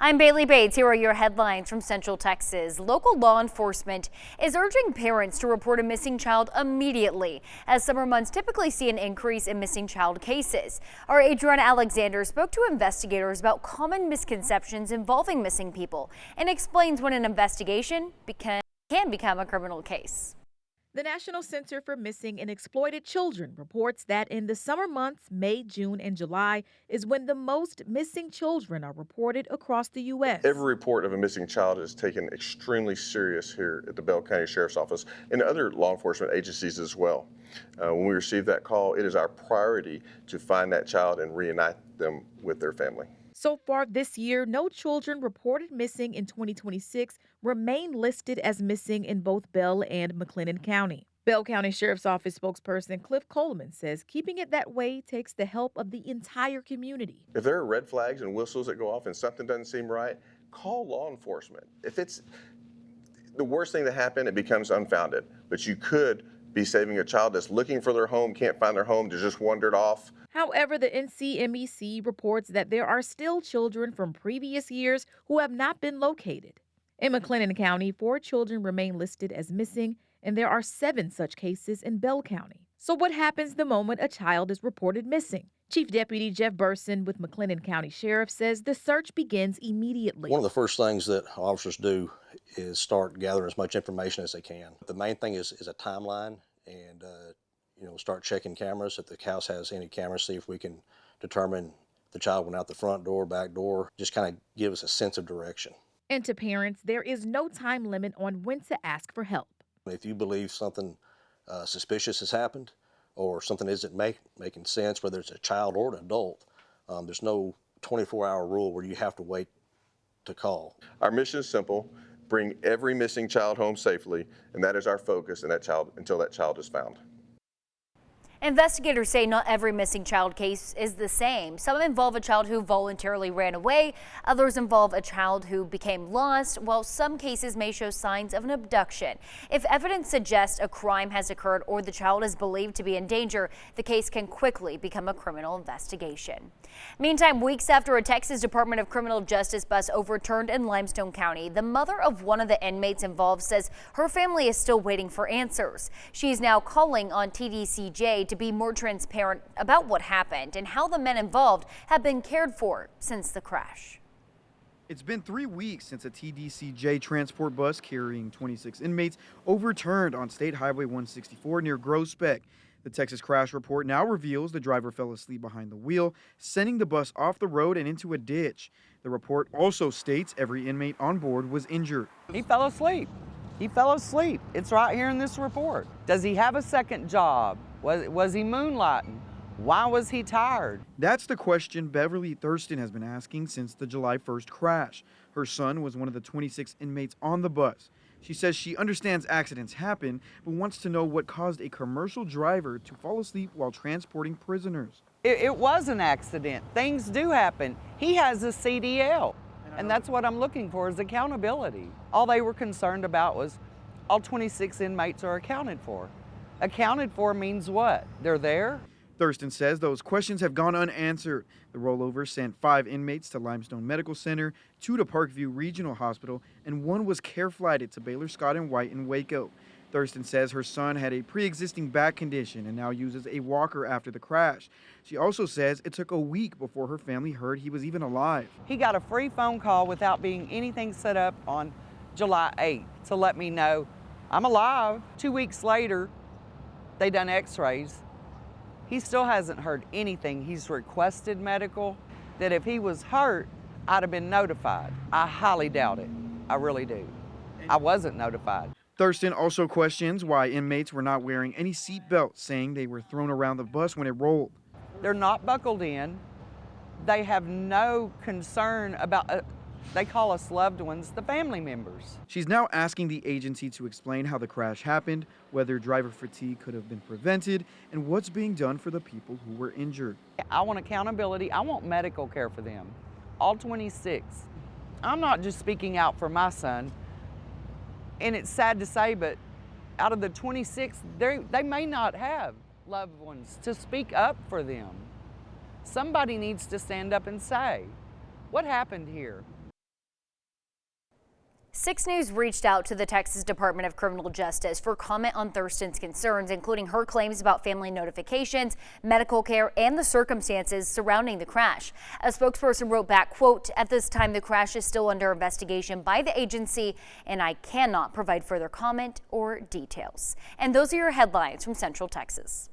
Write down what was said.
I'm Bailey Bates. Here are your headlines from Central Texas. Local law enforcement is urging parents to report a missing child immediately, as summer months typically see an increase in missing child cases. Our Adriana Alexander spoke to investigators about common misconceptions involving missing people and explains when an investigation can become a criminal case. The National Center for Missing and Exploited Children reports that in the summer months, May, June, and July, is when the most missing children are reported across the U.S. Every report of a missing child is taken extremely serious here at the Bell County Sheriff's Office and other law enforcement agencies as well. When we receive that call, it is our priority to find that child and reunite them with their family. So far this year, no children reported missing in 2026 remain listed as missing in both Bell and McLennan County. Bell County Sheriff's Office spokesperson Cliff Coleman says keeping it that way takes the help of the entire community. If there are red flags and whistles that go off and something doesn't seem right, call law enforcement. If it's the worst thing to happen, it becomes unfounded. But you could be saving a child that's looking for their home, can't find their home, they just wandered off. However, the NCMEC reports that there are still children from previous years who have not been located. In McLennan County, 4 children remain listed as missing, and there are 7 such cases in Bell County. So what happens the moment a child is reported missing? Chief Deputy Jeff Burson with McLennan County Sheriff says the search begins immediately. One of the first things that officers do is start gathering as much information as they can. The main thing is a timeline, and start checking cameras. If the house has any cameras, see if we can determine the child went out the front door, back door, just kind of give us a sense of direction. And to parents, there is no time limit on when to ask for help. If you believe something suspicious has happened or something isn't making sense, whether it's a child or an adult, there's no 24-hour rule where you have to wait to call. Our mission is simple: bring every missing child home safely, and that is our focus until that child is found. Investigators say not every missing child case is the same. Some involve a child who voluntarily ran away. Others involve a child who became lost, while some cases may show signs of an abduction. If evidence suggests a crime has occurred or the child is believed to be in danger, the case can quickly become a criminal investigation. Meantime, weeks after a Texas Department of Criminal Justice bus overturned in Limestone County, the mother of one of the inmates involved says her family is still waiting for answers. She is now calling on TDCJ to be more transparent about what happened and how the men involved have been cared for since the crash. It's been 3 weeks since a TDCJ transport bus carrying 26 inmates overturned on State Highway 164 near Groesbeck. The Texas crash report now reveals the driver fell asleep behind the wheel, sending the bus off the road and into a ditch. The report also states every inmate on board was injured. He fell asleep. He fell asleep. It's right here in this report. Does he have a second job? Was he moonlighting? Why was he tired? That's the question Beverly Thurston has been asking since the July 1st crash. Her son was one of the 26 inmates on the bus. She says she understands accidents happen, but wants to know what caused a commercial driver to fall asleep while transporting prisoners. It was an accident. Things do happen. He has a CDL, and that's what I'm looking for, is accountability. All they were concerned about was all 26 inmates are accounted for. Accounted for means what? They're there? Thurston says those questions have gone unanswered. The rollover sent 5 inmates to Limestone Medical Center, 2 to Parkview Regional Hospital, and 1 was care flighted to Baylor Scott and White in Waco. Thurston says her son had a pre-existing back condition and now uses a walker after the crash. She also says it took a week before her family heard he was even alive. He got a free phone call without being anything set up on July 8th to let me know I'm alive. 2 weeks later, they done x-rays. He still hasn't heard anything. He's requested medical, that if he was hurt, I'd have been notified. I highly doubt it. I really do. I wasn't notified. Thurston also questions why inmates were not wearing any seat belts, saying they were thrown around the bus when it rolled. They're not buckled in. They have no concern about they call us loved ones, the family members. She's now asking the agency to explain how the crash happened, whether driver fatigue could have been prevented, and what's being done for the people who were injured. I want accountability. I want medical care for them, all 26. I'm not just speaking out for my son, and it's sad to say, but out of the 26, they may not have loved ones to speak up for them. Somebody needs to stand up and say, what happened here? 6 News reached out to the Texas Department of Criminal Justice for comment on Thurston's concerns, including her claims about family notifications, medical care, and the circumstances surrounding the crash. A spokesperson wrote back, quote, "At this time, the crash is still under investigation by the agency, and I cannot provide further comment or details." And those are your headlines from Central Texas.